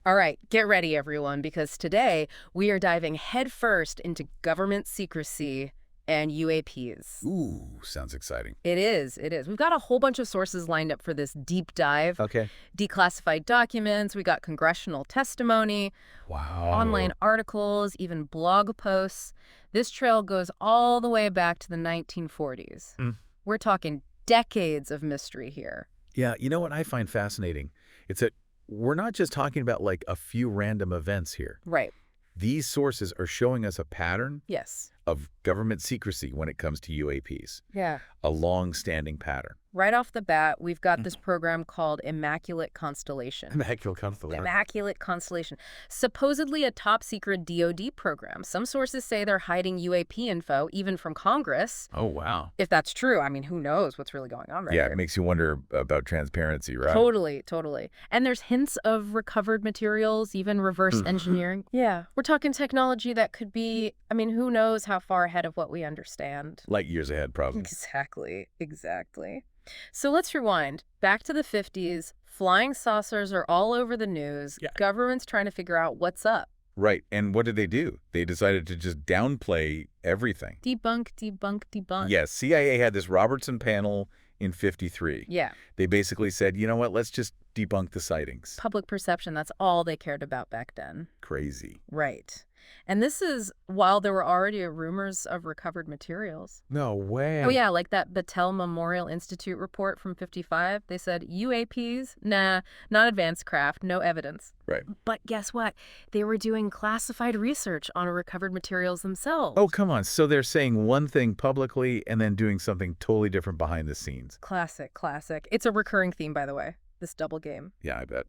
All right, get ready, everyone, because today we are diving headfirst into government secrecy and UAPs. Ooh, sounds exciting. It is, it is. We've got a whole bunch of sources lined up for this deep dive. Okay. Declassified documents, we got congressional testimony, online Wow. articles, even blog posts. This trail goes all the way back to the 1940s. Mm. We're talking decades of mystery here. Yeah, you know what I find fascinating? It's that we're not just talking about like a few random events here. Right. These sources are showing us a pattern Yes. of government secrecy when it comes to UAPs, Yeah. a long-standing pattern. Right off the bat, we've got this program called Immaculate Constellation. Immaculate Constellation. Immaculate Constellation. Supposedly a top-secret DoD program. Some sources say they're hiding UAP info, even from Congress. Oh, wow. If that's true, I mean, who knows what's really going on right Yeah, here. it makes you wonder about transparency, right? Totally, totally. And there's hints of recovered materials, even reverse engineering. Yeah. We're talking technology that could be, I mean, who knows how far ahead of what we understand. Like years ahead, probably. Exactly, exactly. So let's rewind. Back to the 50s, flying saucers are all over the news. Yeah. Government's trying to figure out what's up. Right, and what did they do? They decided to just downplay everything. Debunk, debunk, debunk. Yes, CIA had this Robertson panel in 53. Yeah. They basically said, you know what, let's just debunk the sightings. Public perception, that's all they cared about back then. Crazy. Right. And this is while there were already rumors of recovered materials. No way. Oh, yeah, like that Battelle Memorial Institute report from 55. They said UAPs? Nah, not advanced craft, no evidence. Right. But guess what? They were doing classified research on recovered materials themselves. Oh, come on. So they're saying one thing publicly and then doing something totally different behind the scenes. Classic, classic. It's a recurring theme, by the way, this double game. Yeah, I bet.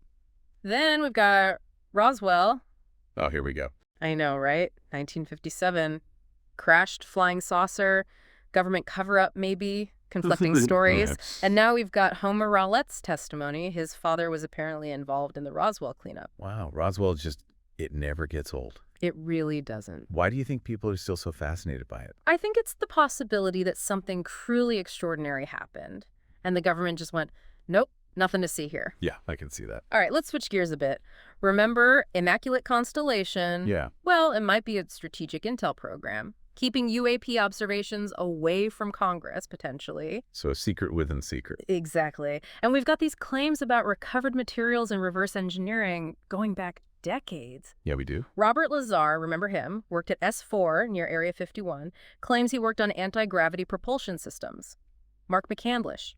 Then we've got Roswell. Oh, here we go. I know, right? 1957. Crashed flying saucer, government cover-up maybe, conflicting stories. And now we've got Homer Rowlett's testimony. His father was apparently involved in the Roswell cleanup. Wow, Roswell just, it never gets old. It really doesn't. Why do you think people are still so fascinated by it? I think it's the possibility that something truly extraordinary happened, and the government just went, nope, nothing to see here. Yeah, I can see that. All right, let's switch gears a bit. Remember Immaculate Constellation? Yeah. Well, it might be a strategic intel program, keeping UAP observations away from Congress, potentially. So a secret within secret. Exactly. And we've got these claims about recovered materials and reverse engineering going back decades. Yeah, we do. Robert Lazar, remember him, worked at S4 near Area 51, claims he worked on anti-gravity propulsion systems. Mark McCandlish.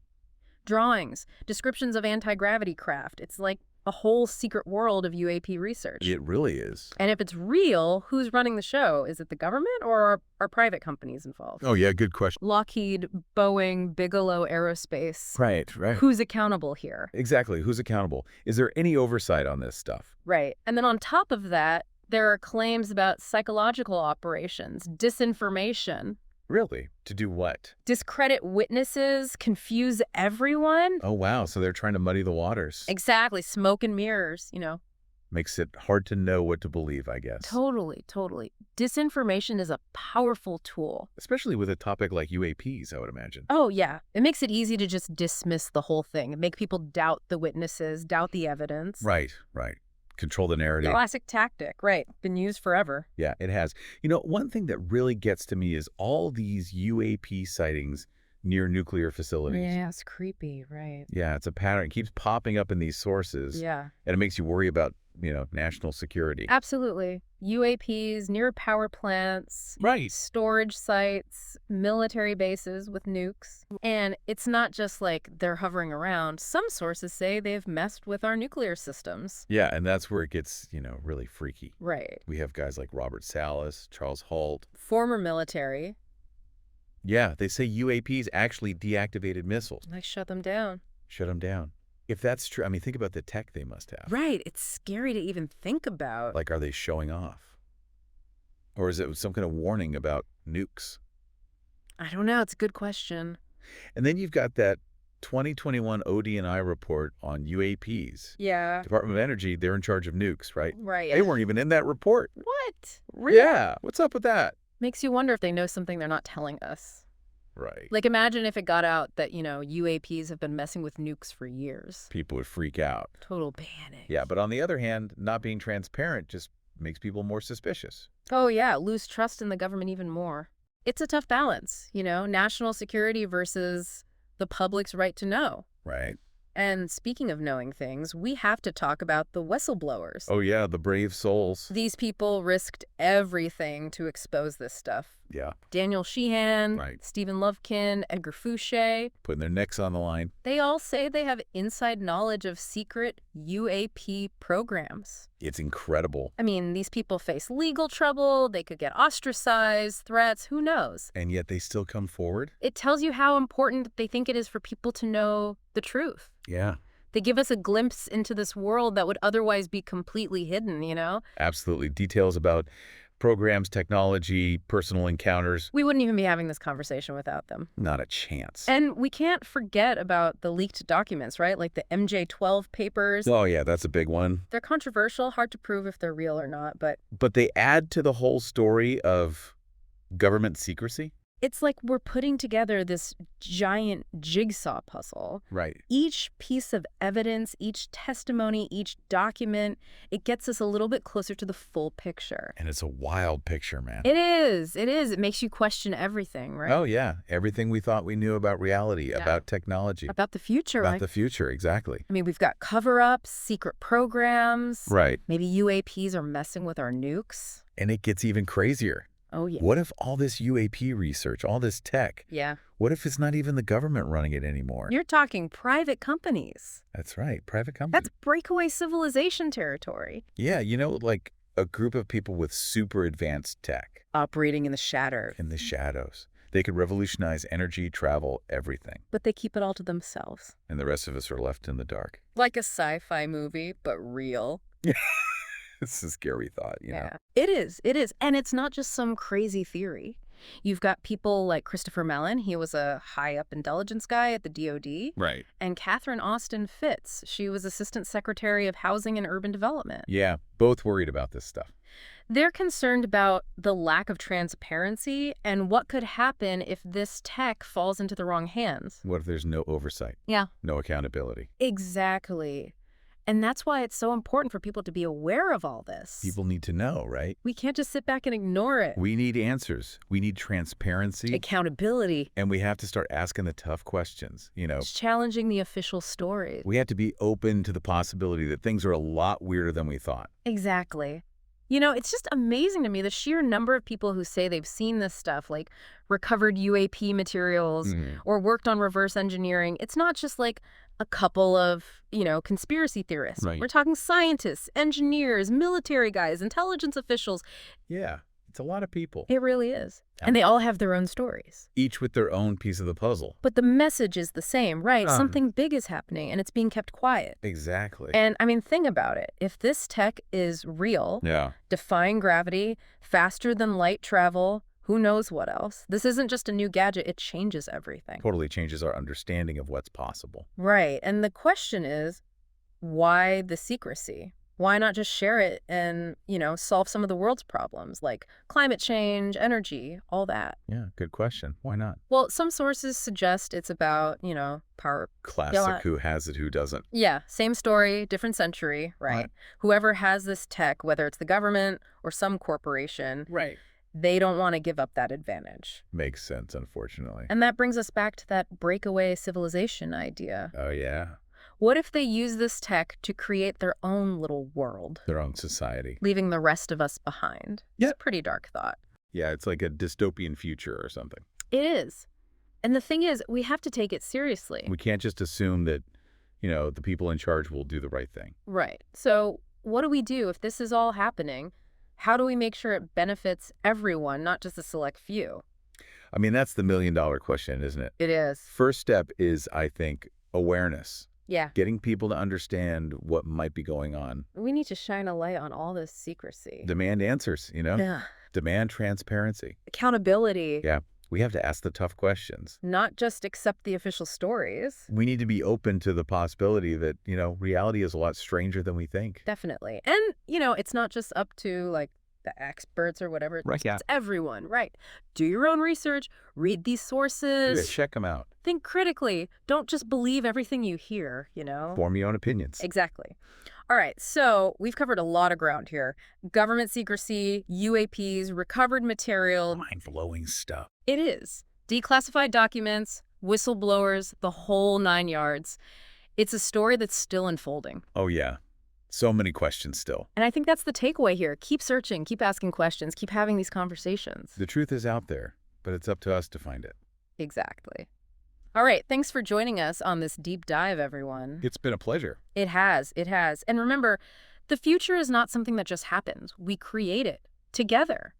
Drawings, descriptions of anti-gravity craft. It's like a whole secret world of UAP research. It really is. And if it's real, who's running the show? Is it the government or are private companies involved? Oh, yeah, good question. Lockheed, Boeing, Bigelow Aerospace. Right, right. Who's accountable here? Exactly. Who's accountable? Is there any oversight on this stuff? Right. And then on top of that, there are claims about psychological operations, disinformation. Really? To do what? Discredit witnesses, confuse everyone. Oh, wow. So they're trying to muddy the waters. Exactly. Smoke and mirrors, you know. Makes it hard to know what to believe, I guess. Totally, totally. Disinformation is a powerful tool. Especially with a topic like UAPs, I would imagine. Oh, yeah. It makes it easy to just dismiss the whole thing, make people doubt the witnesses, doubt the evidence. Right, right. Control the narrative. Classic tactic, right. Been used forever. Yeah, it has. You know, one thing that really gets to me is all these UAP sightings near nuclear facilities. Yeah, it's creepy, right. Yeah, it's a pattern. It keeps popping up in these sources. Yeah. And it makes you worry about, national security. Absolutely. UAPs, near power plants, Right. storage sites, military bases with nukes. And it's not just like they're hovering around. Some sources say they've messed with our nuclear systems. Yeah, and that's where it gets, really freaky. Right. We have guys like Robert Salas, Charles Halt. Former military. Yeah, they say UAPs actually deactivated missiles. Like, shut them down. Shut them down. If that's true, I mean, think about the tech they must have. Right. It's scary to even think about. Like, are they showing off? Or is it some kind of warning about nukes? I don't know. It's a good question. And then you've got that 2021 ODNI report on UAPs. Yeah. Department of Energy, they're in charge of nukes, right? Right. They weren't even in that report. What? Yeah. What's up with that? Makes you wonder if they know something they're not telling us. Right. Like, imagine if it got out that, UAPs have been messing with nukes for years. People would freak out. Total panic. Yeah, but on the other hand, not being transparent just makes people more suspicious. Oh, yeah, lose trust in the government even more. It's a tough balance, national security versus the public's right to know. Right. And speaking of knowing things, we have to talk about the whistleblowers. Oh, yeah, the brave souls. These people risked everything to expose this stuff. Yeah, Daniel Sheehan, Right. Stephen Lovekin, Edgar Fouché, putting their necks on the line. they all say they have inside knowledge of secret UAP programs. It's incredible. I mean, these people face legal trouble, they could get ostracized, threats, who knows? And yet they still come forward? It tells you how important they think it is for people to know the truth. Yeah, They give us a glimpse into this world that would otherwise be completely hidden. absolutely. Details about programs, technology, personal encounters. We wouldn't even be having this conversation without them. Not a chance. And we can't forget about the leaked documents, right? Like the MJ-12 papers. Oh, yeah, that's a big one. They're controversial, hard to prove if they're real or not, but But they add to the whole story of government secrecy. it's like we're putting together this giant jigsaw puzzle. Right. Each piece of evidence, each testimony, each document, it gets us a little bit closer to the full picture. And it's a wild picture, man. It is. It is. It makes you question everything, right? Oh, yeah. Everything we thought we knew about reality, Yeah. about technology, About the future, about right? the future. Exactly. I mean, we've got cover-ups, secret programs. Right. Maybe UAPs are messing with our nukes. And it gets even crazier. Oh, yeah. What if all this UAP research, all this tech, Yeah. what if it's not even the government running it anymore? You're talking private companies. That's right. Private companies. That's breakaway civilization territory. Yeah, like a group of people with super advanced tech Operating in the shadows. in the shadows. They could revolutionize energy, travel, everything. But they keep it all to themselves. And the rest of us are left in the dark. Like a sci-fi movie, but real. It's a scary thought, you know? Yeah. It is. It is. And it's not just some crazy theory. You've got people like Christopher Mellon. He was a high-up intelligence guy at the DoD. Right. And Catherine Austin Fitts. She was Assistant Secretary of Housing and Urban Development. Yeah, both worried about this stuff. They're concerned about the lack of transparency and what could happen if this tech falls into the wrong hands. What if there's no oversight? Yeah. No accountability? Exactly. And that's why it's so important for people to be aware of all this. People need to know, right? We can't just sit back and ignore it. We need answers. We need transparency. Accountability. And we have to start asking the tough questions, It's challenging the official stories. We have to be open to the possibility that things are a lot weirder than we thought. Exactly. It's just amazing to me, the sheer number of people who say they've seen this stuff, like recovered UAP materials or worked on reverse engineering. It's not just like a couple of, conspiracy theorists. Right. We're talking scientists, engineers, military guys, intelligence officials. Yeah, it's a lot of people, It really is. Yeah. And they all have their own stories. each with their own piece of the puzzle. But the message is the same, right? Uh-huh. Something big is happening and it's being kept quiet. Exactly. And I mean, think about it. If this tech is real, Yeah. defying gravity, faster than light travel, who knows what else? This isn't just a new gadget, it changes everything. Totally changes our understanding of what's possible. Right. And the question is, why the secrecy? Why not just share it and, solve some of the world's problems like climate change, energy, all that? Yeah, good question. Why not? Well, some sources suggest it's about, power. Classic who has it, who doesn't. Yeah, same story, different century, right? Right. Whoever has this tech, whether it's the government or some corporation, Right. they don't want to give up that advantage. Makes sense, unfortunately. And that brings us back to that breakaway civilization idea. Oh, yeah. What if they use this tech to create their own little world, Their own society. leaving the rest of us behind? Yeah. It's a pretty dark thought. Yeah, it's like a dystopian future or something. It is. And the thing is, we have to take it seriously. We can't just assume that, the people in charge will do the right thing. Right. So what do we do if this is all happening? How do we make sure it benefits everyone, not just a select few? I mean, that's the million-dollar question, isn't it? It is. First step is, I think, awareness. Yeah. Getting people to understand what might be going on. We need to shine a light on all this secrecy. Demand answers, Yeah. Demand transparency. Accountability. Yeah. We have to ask the tough questions. Not just accept the official stories. We need to be open to the possibility that, reality is a lot stranger than we think. Definitely. And, it's not just up to, the experts or whatever. Right, yeah. It's everyone, right? Do your own research, read these Yeah, sources, check them out. think critically. Don't just believe everything you hear, you know? Form your own opinions. Exactly. All right, so we've covered a lot of ground here. Government secrecy, UAPs, recovered material. Mind-blowing stuff. It is. Declassified documents, whistleblowers, the whole 9 yards. It's a story that's still unfolding. Oh, yeah. So many questions still. And I think that's the takeaway here. Keep searching, keep asking questions, keep having these conversations. The truth is out there, but it's up to us to find it. Exactly. All right, thanks for joining us on this deep dive, everyone. It's been a pleasure. It has. And remember, the future is not something that just happens. We create it together.